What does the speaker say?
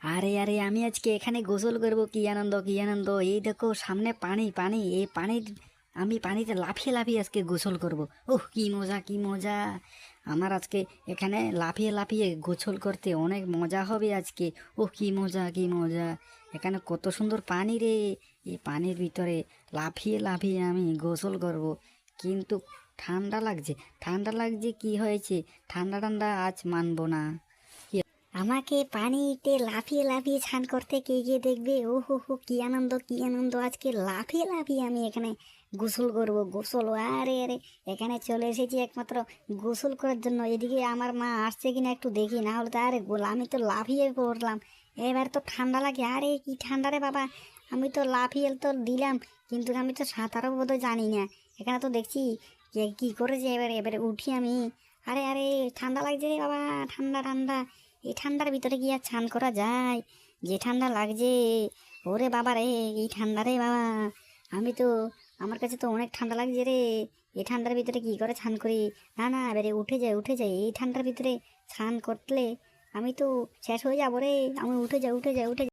আরে আরে আমি আজকে এখানে গোসল করব, কি আনন্দ কি আনন্দ! এই দেখো সামনে পানি পানি, এই পানির আমি পানিতে লাফিয়ে লাফিয়ে আজকে গোসল করব। ওহ কি মজা কি মজা! আমার আজকে এখানে লাফিয়ে লাফিয়ে গোসল করতে অনেক মজা হবে আজকে। ওহ কি মজা কি মজা! এখানে কত সুন্দর পানি রে! এই পানির ভিতরে লাফিয়ে লাফিয়ে আমি গোসল করব। কিন্তু ঠান্ডা লাগছে, ঠান্ডা লাগছে, কি হয়েছে? ঠান্ডা ঠান্ডা আজ মানবো না। আমাকে পানিতে লাফিয়ে লাফিয়ে স্নান করতে কে গিয়ে দেখবে? ও হো হো, কি আনন্দ কি আনন্দ! আজকে লাফিয়ে লাফিয়ে আমি এখানে গোসল করব, গোসল! আরে আরে, এখানে চলে এসেছি একমাত্র গোসল করার জন্য। এদিকে আমার মা আসছে কিনা একটু দেখি, না হলে তো আরে আমি তো লাফিয়ে পড়লাম। এবার তো ঠান্ডা লাগে। আরে কি ঠান্ডা রে বাবা! আমি তো লাফিয়ে তো দিলাম, কিন্তু আমি তো সাঁতারও বোধহয় জানি না। এখানে তো দেখছি কে কি করেছে। এবারে এবারে উঠি আমি। আরে আরে, ঠান্ডা লাগছে রে বাবা! ঠান্ডা ঠান্ডা! এই ঠান্ডার ভিতরে কি আর স্নান করা যায়? যে ঠান্ডা লাগছে! ওরে বাবা রে, এই ঠান্ডা রে বাবা! আমি তো, আমার কাছে তো অনেক ঠান্ডা লাগছে রে। এই ঠান্ডার ভিতরে কি করে স্নান করি? না না, এবারে উঠে যাই উঠে যাই। এই ঠান্ডার ভিতরে স্নান করলে আমি তো শেষ হয়ে যাবো রে। আমি উঠে যাই উঠে যাই উঠে যাই।